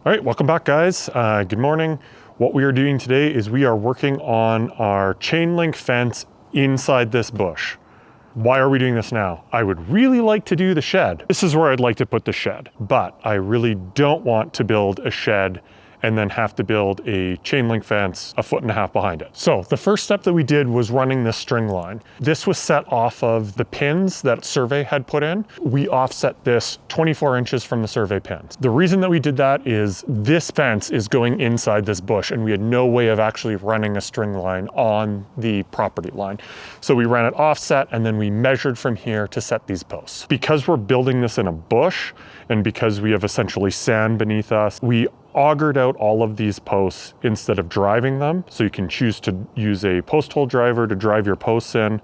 All right, welcome back, guys. Good morning. What we are doing today is we are working on our chain link fence inside this bush. Why are we doing this now? I would really like to do the shed. This is where I'd like to put the shed, but I really don't want to build a shed and then have to build a chain link fence 1.5 feet behind it. So the first step that we did was running this string line. This was set off of the pins that Survey had put in. We offset this 24 inches from the Survey pins. The reason that we did that is this fence is going inside this bush and we had no way of actually running a string line on the property line. So we ran it offset and then we measured from here to set these posts. Because we're building this in a bush and because we have essentially sand beneath us, we augured out all of these posts instead of driving them. So you can choose to use a post hole driver to drive your posts in.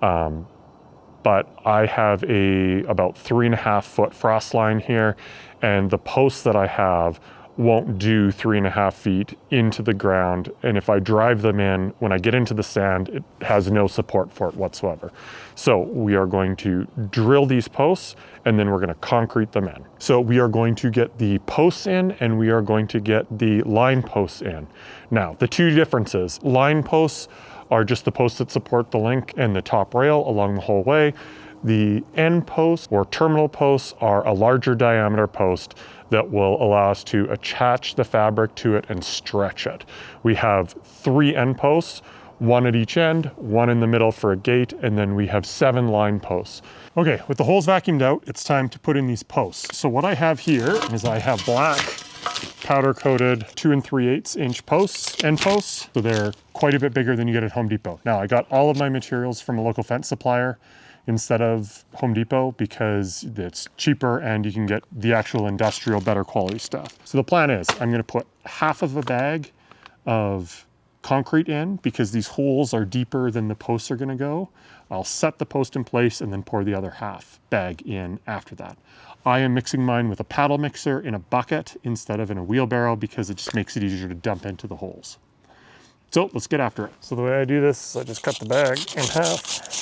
But I have about 3.5 foot frost line here, and the posts that I have won't do 3.5 feet into the ground. And if I drive them in, when I get into the sand, it has no support for it whatsoever. So we are going to drill these posts and then we're going to concrete them in. So we are going to get the posts in and we are going to get the line posts in. Now, the two differences: line posts are just the posts that support the link and the top rail along the whole way. The end posts or terminal posts are a larger diameter post that will allow us to attach the fabric to it and stretch it. We have 3 end posts, 1 at each end, 1 in the middle for a gate, and then we have 7 line posts. Okay, with the holes vacuumed out, it's time to put in these posts. So what I have here is I have black powder coated 2 3/8 inch posts, end posts. So they're quite a bit bigger than you get at Home Depot. Now I got all of my materials from a local fence supplier instead of Home Depot because it's cheaper and you can get the actual industrial better quality stuff. So the plan is I'm gonna put half of a bag of concrete in because these holes are deeper than the posts are gonna go. I'll set the post in place and then pour the other half bag in after that. I am mixing mine with a paddle mixer in a bucket instead of in a wheelbarrow because it just makes it easier to dump into the holes. So let's get after it. So the way I do this is I just cut the bag in half.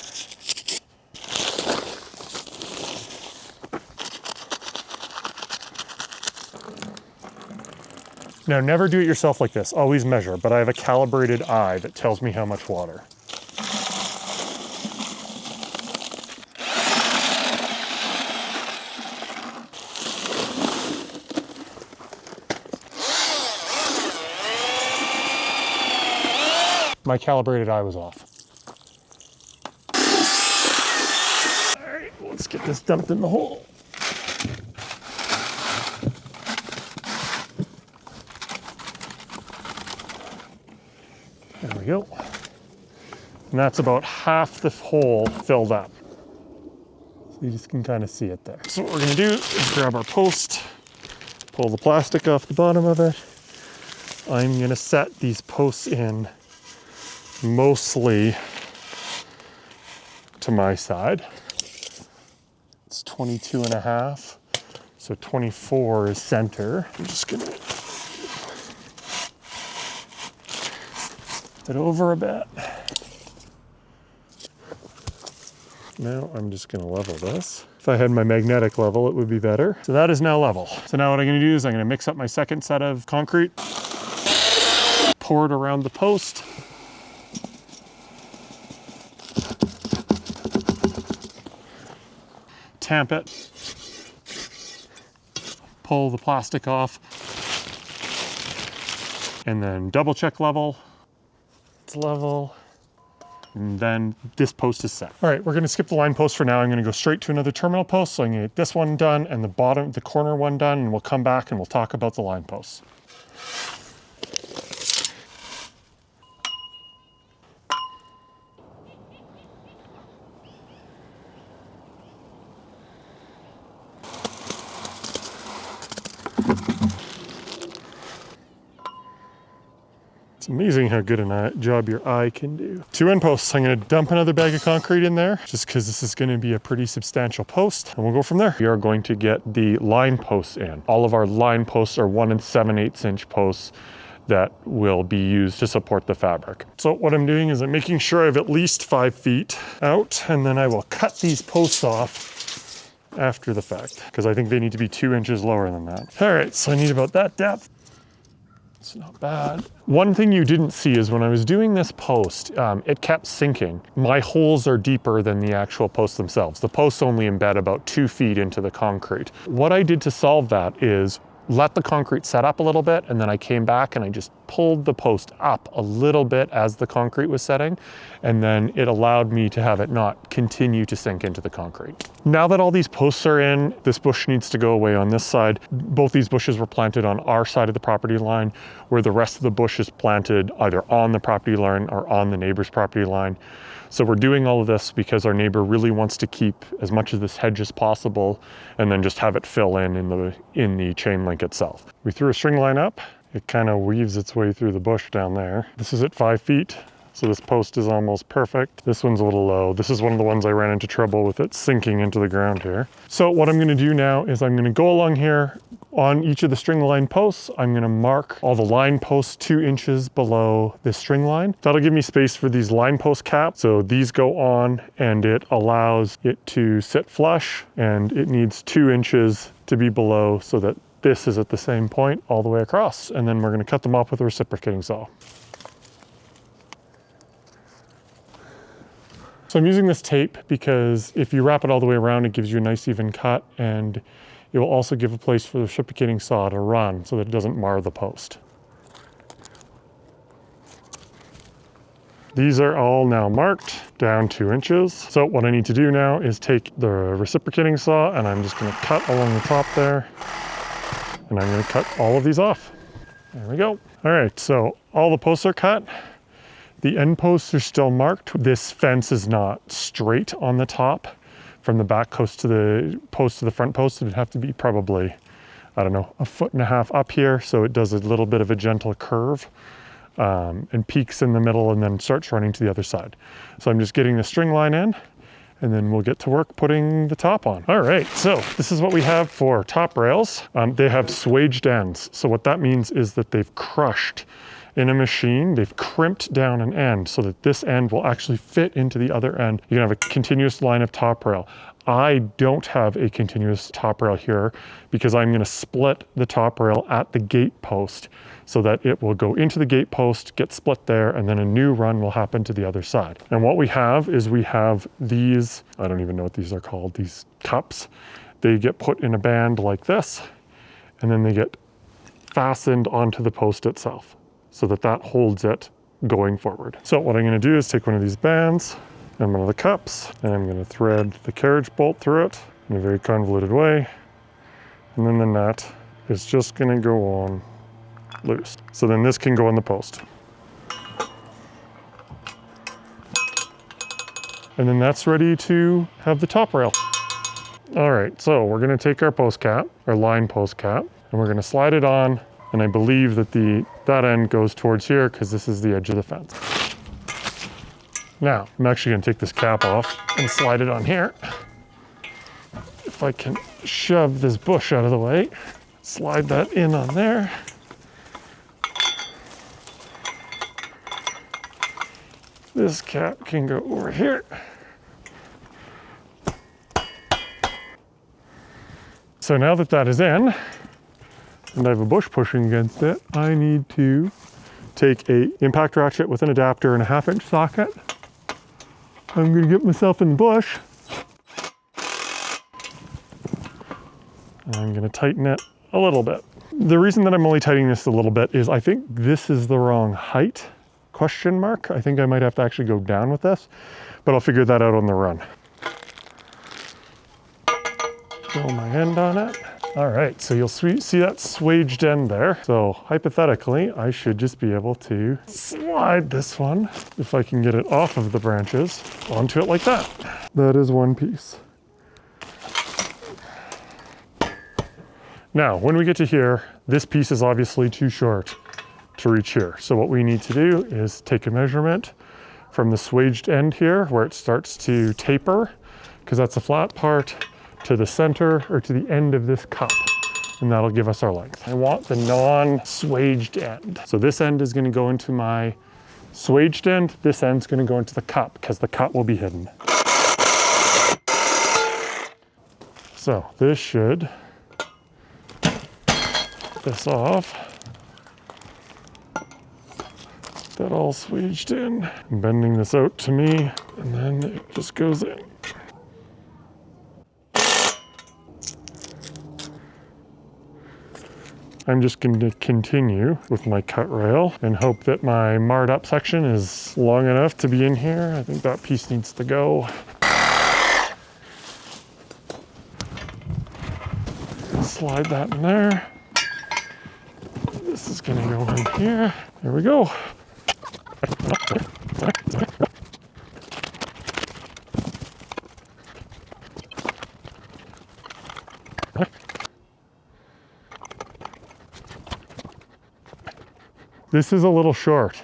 Now, never do it yourself like this, always measure, but I have a calibrated eye that tells me how much water. My calibrated eye was off. All right, let's get this dumped in the hole. There we go. And that's about half the hole filled up. So you just can kind of see it there. So what we're gonna do is grab our post, pull the plastic off the bottom of it. I'm gonna set these posts in mostly to my side. It's 22.5, so 24 is center. I'm just gonna it over a bit. Now I'm just gonna level this. If I had my magnetic level, it would be better. So that is now level. So now what I'm gonna do is I'm gonna mix up my second set of concrete, pour it around the post, tamp it, pull the plastic off, and then double check level. It's level, and then this post is set. All right, we're gonna skip the line post for now. I'm gonna go straight to another terminal post. So I'm gonna get this one done and the corner one done, and we'll come back and we'll talk about the line posts. It's amazing how good a job your eye can do. 2 end posts. I'm gonna dump another bag of concrete in there just because this is gonna be a pretty substantial post, and we'll go from there. We are going to get the line posts in. All of our line posts are 1 7/8 inch posts that will be used to support the fabric. So what I'm doing is I'm making sure I have at least 5 feet out, and then I will cut these posts off after the fact, because I think they need to be 2 inches lower than that. All right, so I need about that depth. It's not bad. One thing you didn't see is when I was doing this post, it kept sinking. My holes are deeper than the actual posts themselves. The posts only embed about 2 feet into the concrete. What I did to solve that is let the concrete set up a little bit, and then I came back and I just pulled the post up a little bit as the concrete was setting, and then it allowed me to have it not continue to sink into the concrete. Now that all these posts are in, this bush needs to go away on this side. Both these bushes were planted on our side of the property line, where the rest of the bush is planted either on the property line or on the neighbor's property line. So we're doing all of this because our neighbor really wants to keep as much of this hedge as possible and then just have it fill in the chain link itself. We threw a string line up. It kind of weaves its way through the bush down there. This is at 5 feet. So this post is almost perfect. This one's a little low. This is one of the ones I ran into trouble with it sinking into the ground here. So what I'm gonna do now is I'm gonna go along here on each of the string line posts. I'm gonna mark all the line posts 2 inches below the string line. That'll give me space for these line post caps. So these go on and it allows it to sit flush, and it needs 2 inches to be below so that this is at the same point all the way across. And then we're gonna cut them off with a reciprocating saw. So I'm using this tape because if you wrap it all the way around, it gives you a nice even cut, and it will also give a place for the reciprocating saw to run so that it doesn't mar the post. These are all now marked down 2 inches. So what I need to do now is take the reciprocating saw, and I'm just gonna cut along the top there, and I'm gonna cut all of these off. There we go. All right, so all the posts are cut. The end posts are still marked. This fence is not straight on the top. From the back post to the front post, it'd have to be probably, I don't know, 1.5 feet up here. So it does a little bit of a gentle curve and peaks in the middle and then starts running to the other side. So I'm just getting the string line in, and then we'll get to work putting the top on. All right, so this is what we have for top rails. They have swaged ends. So what that means is that they've crushed in a machine, they've crimped down an end so that this end will actually fit into the other end. You can have a continuous line of top rail. I don't have a continuous top rail here because I'm gonna split the top rail at the gate post so that it will go into the gate post, get split there, and then a new run will happen to the other side. And what we have is we have these, I don't even know what these are called, these cups. They get put in a band like this, and then they get fastened onto the post itself, so that holds it going forward. So what I'm gonna do is take one of these bands and one of the cups, and I'm gonna thread the carriage bolt through it in a very convoluted way. And then the nut is just gonna go on loose. So then this can go on the post. And then that's ready to have the top rail. All right, so we're gonna take our post cap, our line post cap, and we're gonna slide it on. And I believe that that end goes towards here because this is the edge of the fence. Now, I'm actually gonna take this cap off and slide it on here. If I can shove this bush out of the way, slide that in on there. This cap can go over here. So now that that is in, and I have a bush pushing against it, I need to take a impact ratchet with an adapter and a 1/2 inch socket. I'm gonna get myself in the bush. And I'm gonna tighten it a little bit. The reason that I'm only tightening this a little bit is I think this is the wrong height, question mark. I think I might have to actually go down with this, but I'll figure that out on the run. Throw my end on it. All right, so you'll see that swaged end there. So hypothetically, I should just be able to slide this one, if I can get it off of the branches, onto it like that. That is one piece. Now, when we get to here, this piece is obviously too short to reach here. So what we need to do is take a measurement from the swaged end here, where it starts to taper, because that's the flat part, to the center or to the end of this cup, and that'll give us our length. I want the non-swaged end. So this end is gonna go into my swaged end, this end's gonna go into the cup because the cup will be hidden. So this should this off. That all swaged in. I'm bending this out to me, and then it just goes in. I'm just going to continue with my cut rail and hope that my marred up section is long enough to be in here. I think that piece needs to go. Slide that in there. This is going to go in here. There we go. This is a little short,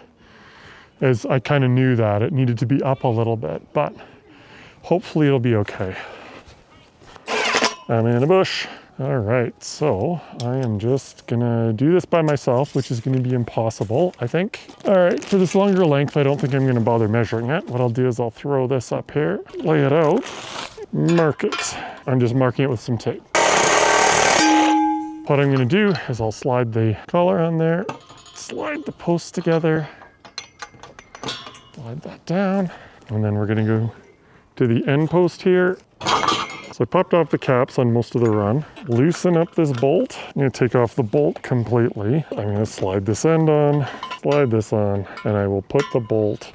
as I kind of knew that it needed to be up a little bit, but hopefully it'll be okay. I'm in a bush. All right, so I am just gonna do this by myself, which is gonna be impossible, I think. All right, for this longer length, I don't think I'm gonna bother measuring it. What I'll do is I'll throw this up here, lay it out, mark it. I'm just marking it with some tape. What I'm gonna do is I'll slide the collar on there, slide the post together, slide that down, and then we're gonna go to the end post here. So I popped off the caps on most of the run. Loosen up this bolt. I'm gonna take off the bolt completely. I'm gonna slide this end on, slide this on, and I will put the bolt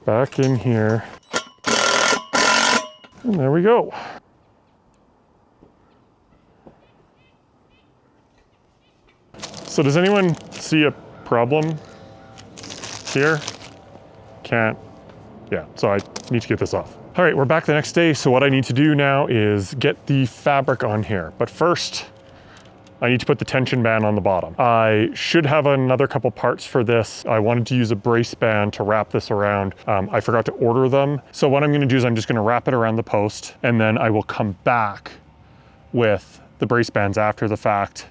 back in here. And there we go. So does anyone see a problem here? Can't. Yeah, so I need to get this off. All right, we're back the next day. So what I need to do now is get the fabric on here. But first, I need to put the tension band on the bottom. I should have another couple parts for this. I wanted to use a brace band to wrap this around. I forgot to order them. So what I'm gonna do is I'm just gonna wrap it around the post, and then I will come back with the brace bands after the fact,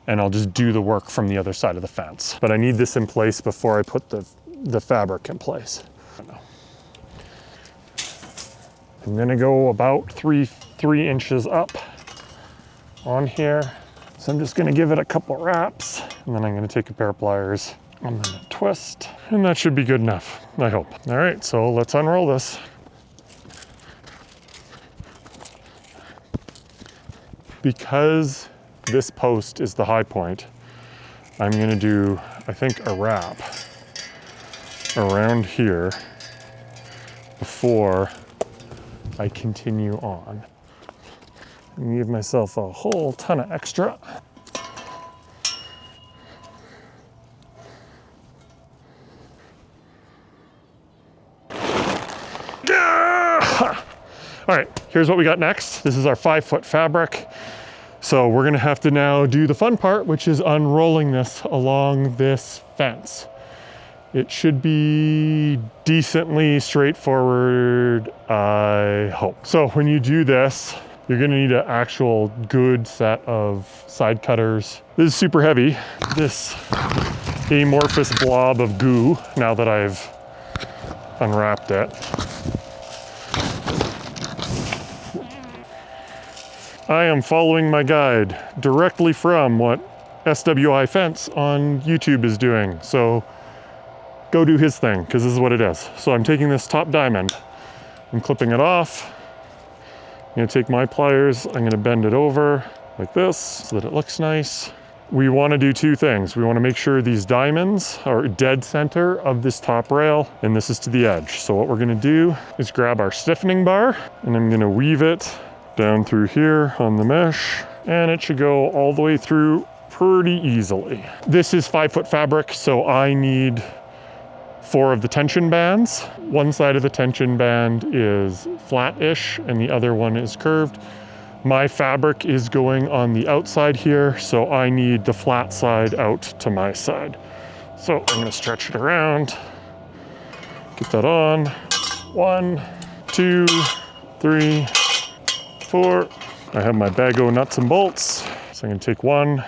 and I'll just do the work from the other side of the fence. But I need this in place before I put the fabric in place. I'm gonna go about three inches up on here. So I'm just gonna give it a couple wraps, and then I'm gonna take a pair of pliers, I'm gonna twist, and that should be good enough, I hope. All right, so let's unroll this. Because this post is the high point, I'm gonna do, I think, a wrap around here before I continue on. And give myself a whole ton of extra. All right, here's what we got next. This is our 5-foot fabric. So we're gonna have to now do the fun part, which is unrolling this along this fence. It should be decently straightforward, I hope. So when you do this, you're gonna need an actual good set of side cutters. This is super heavy. This amorphous blob of goo, now that I've unwrapped it. I am following my guide directly from what SWI Fence on YouTube is doing. So go do his thing, because this is what it is. So I'm taking this top diamond, I'm clipping it off. I'm gonna take my pliers, I'm gonna bend it over like this so that it looks nice. We wanna do two things. We wanna make sure these diamonds are dead center of this top rail, and this is to the edge. So what we're gonna do is grab our stiffening bar, and I'm gonna weave it down through here on the mesh, and it should go all the way through pretty easily. This is 5-foot fabric, so I need 4 of the tension bands. One side of the tension band is flat-ish and the other one is curved. My fabric is going on the outside here, so I need the flat side out to my side. So I'm gonna stretch it around, get that on. 1, 2, 3, 4. I have my bag of nuts and bolts, so I'm gonna take one,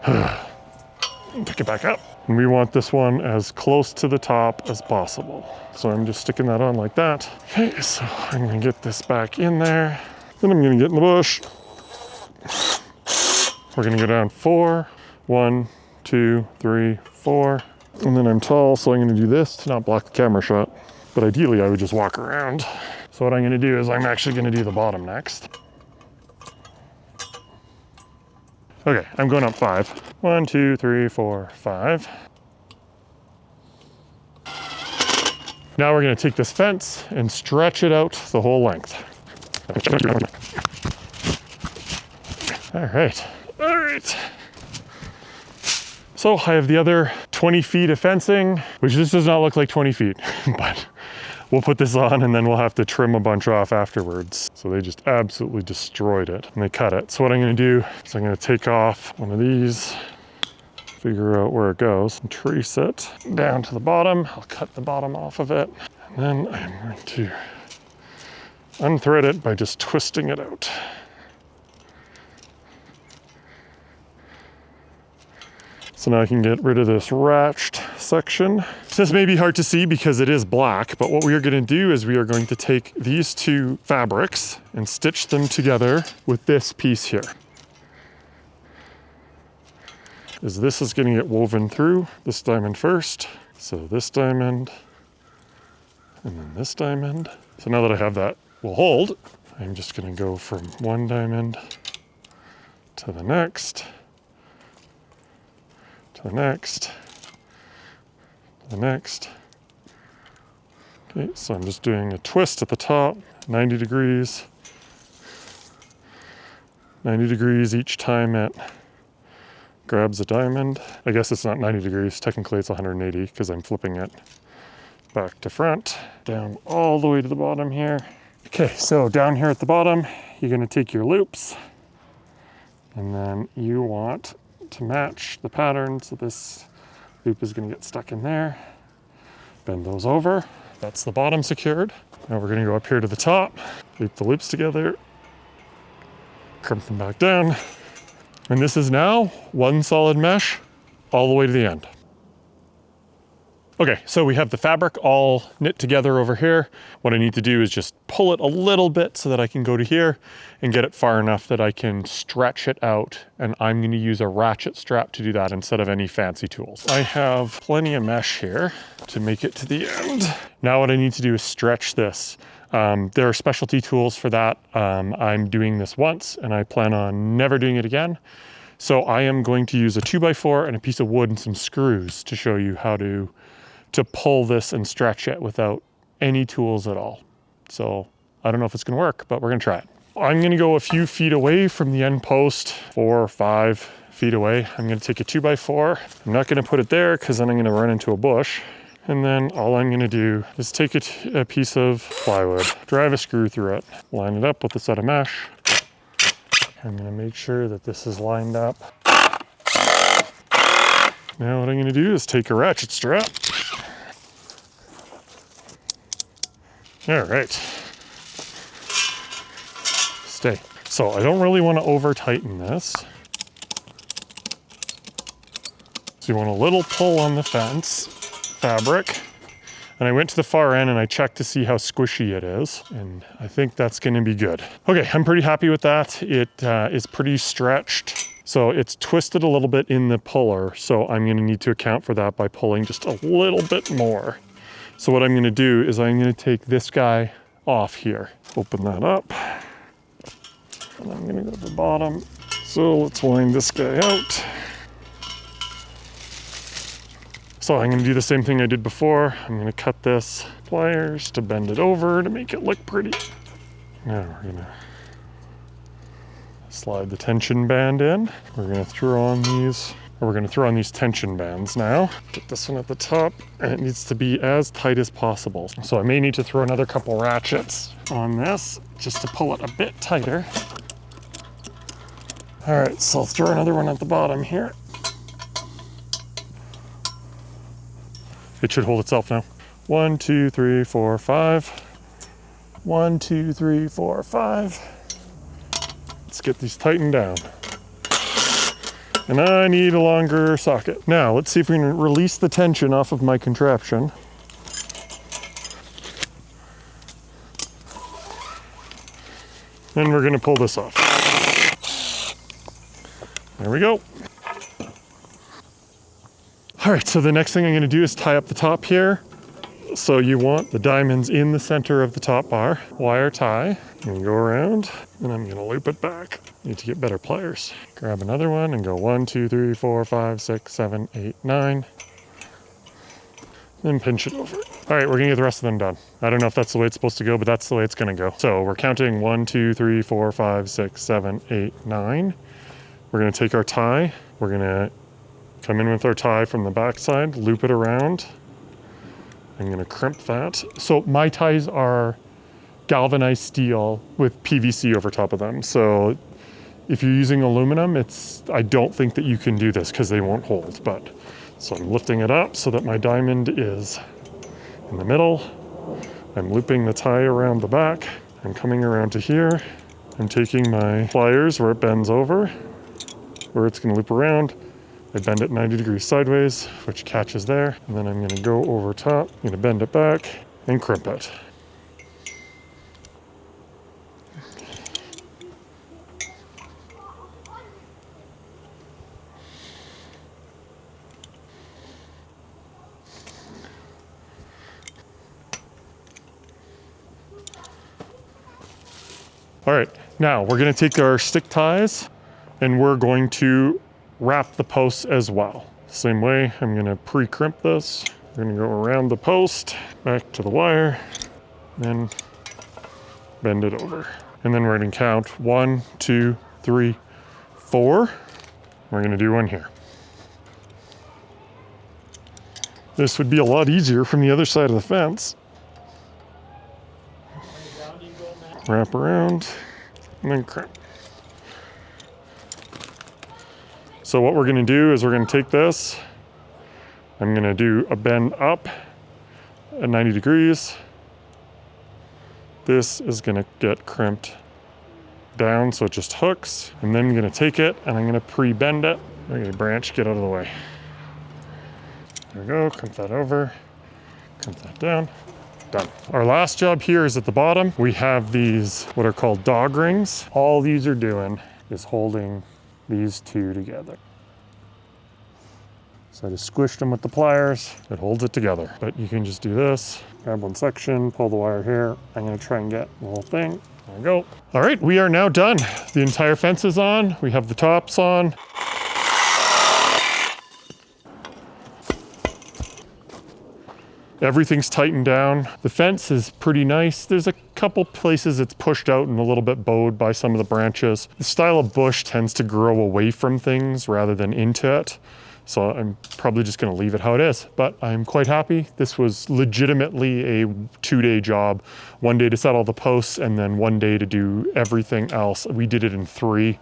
and pick it back up. And we want this one as close to the top as possible. So I'm just sticking that on like that. Okay, so I'm gonna get this back in there. Then I'm gonna get in the bush We're gonna go down 4. 1, 2, 3, 4. And then I'm tall, so I'm gonna do this to not block the camera shot. But ideally, I would just walk around. So what I'm gonna do is I'm actually gonna do the bottom next. Okay, I'm going up 5. 1, 2, 3, 4, 5. Now we're gonna take this fence and stretch it out the whole length. All right. So I have the other 20 feet of fencing, which this does not look like 20 feet, but we'll put this on and then we'll have to trim a bunch off afterwards. So they just absolutely destroyed it and they cut it. So what I'm gonna do is I'm gonna take off one of these, figure out where it goes, and trace it down to the bottom. I'll cut the bottom off of it. And then I'm going to unthread it by just twisting it out. So now I can get rid of this ratched section. So this may be hard to see because it is black, but what we are gonna do is we are going to take these two fabrics and stitch them together with this piece here. As this is gonna get woven through this diamond first. So this diamond, and then this diamond. So now that I have that will hold, I'm just gonna go from one diamond to the next, to the next, to the next. Okay, so I'm just doing a twist at the top, 90 degrees. 90 degrees each time it grabs a diamond. I guess it's not 90 degrees, technically it's 180 because I'm flipping it back to front, down all the way to the bottom here. Okay, so down here at the bottom, you're gonna take your loops and then you want to match the pattern. So this loop is gonna get stuck in there. Bend those over. That's the bottom secured. Now we're gonna go up here to the top, loop the loops together, crimp them back down. And this is now one solid mesh all the way to the end. Okay, so we have the fabric all knit together over here. What I need to do is just pull it a little bit so that I can go to here and get it far enough that I can stretch it out. And I'm gonna use a ratchet strap to do that instead of any fancy tools. I have plenty of mesh here to make it to the end. Now what I need to do is stretch this. There are specialty tools for that. I'm doing this once and I plan on never doing it again. So I am going to use a 2x4 and a piece of wood and some screws to show you how to pull this and stretch it without any tools at all. So I don't know if it's gonna work, but we're gonna try it. I'm gonna go a few feet away from the end post, 4 or 5 feet away. I'm gonna take a 2x4. I'm not gonna put it there because then I'm gonna run into a bush. And then all I'm gonna do is take a piece of plywood, drive a screw through it, line it up with a set of mesh. I'm gonna make sure that this is lined up. Now what I'm gonna do is take a ratchet strap. All right, stay. So I don't really want to over tighten this. So you want a little pull on the fence fabric. And I went to the far end and I checked to see how squishy it is. And I think that's gonna be good. Okay, I'm pretty happy with that. It is pretty stretched. So it's twisted a little bit in the puller. So I'm gonna need to account for that by pulling just a little bit more. So what I'm gonna do is I'm gonna take this guy off here. Open that up. And I'm gonna go to the bottom. So let's wind this guy out. So I'm gonna do the same thing I did before. I'm gonna cut this pliers to bend it over to make it look pretty. Now we're gonna slide the tension band in. We're gonna throw on these tension bands now. Get this one at the top, and it needs to be as tight as possible. So I may need to throw another couple ratchets on this just to pull it a bit tighter. All right, so I'll throw another one at the bottom here. It should hold itself now. 1, 2, 3, 4, 5. 1, 2, 3, 4, 5. Let's get these tightened down. And I need a longer socket. Now, let's see if we can release the tension off of my contraption. Then we're gonna pull this off. There we go. All right, so the next thing I'm gonna do is tie up the top here. So you want the diamonds in the center of the top bar. Wire tie, I'm gonna go around and I'm gonna loop it back. Need to get better pliers. Grab another one and go 1, 2, 3, 4, 5, 6, 7, 8, 9. Then pinch it over. All right, we're gonna get the rest of them done. I don't know if that's the way it's supposed to go, but that's the way it's gonna go. So we're counting 1, 2, 3, 4, 5, 6, 7, 8, 9. We're gonna take our tie. We're gonna come in with our tie from the back side, loop it around. I'm gonna crimp that. So my ties are galvanized steel with PVC over top of them. So if you're using aluminum, I don't think that you can do this because they won't hold. But so I'm lifting it up so that my diamond is in the middle. I'm looping the tie around the back. I'm coming around to here. I'm taking my pliers where it bends over, where it's gonna loop around. I bend it 90 degrees sideways, which catches there. And then I'm gonna go over top, I'm gonna bend it back and crimp it. All right, now we're gonna take our stick ties and we're going to wrap the posts as well. Same way, I'm gonna pre-crimp this. We're gonna go around the post, back to the wire, then bend it over. And then we're gonna count 1, 2, 3, 4. We're gonna do one here. This would be a lot easier from the other side of the fence. Wrap around, and then crimp. So what we're gonna do is we're gonna take this, I'm gonna do a bend up at 90 degrees. This is gonna get crimped down so it just hooks. And then I'm gonna take it and I'm gonna pre-bend it. Okay, branch, get out of the way. There we go, crimp that over, crimp that down, done. Our last job here is at the bottom. We have these, what are called dog rings. All these are doing is holding these two together. So I just squished them with the pliers. It holds it together. But you can just do this, grab one section, pull the wire here. I'm gonna try and get the whole thing. There we go. All right, we are now done. The entire fence is on. We have the tops on. Everything's tightened down. The fence is pretty nice. There's a couple places it's pushed out and a little bit bowed by some of the branches. The style of bush tends to grow away from things rather than into it. So I'm probably just gonna leave it how it is, but I'm quite happy. This was legitimately a 2-day job. 1 day to set all the posts and then 1 day to do everything else. We did it in 3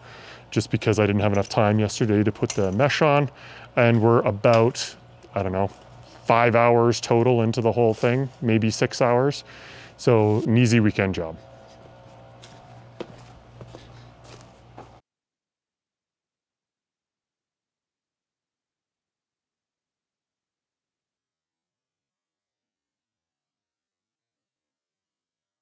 just because I didn't have enough time yesterday to put the mesh on. And we're about, I don't know, 5 hours total into the whole thing, maybe 6 hours. So an easy weekend job.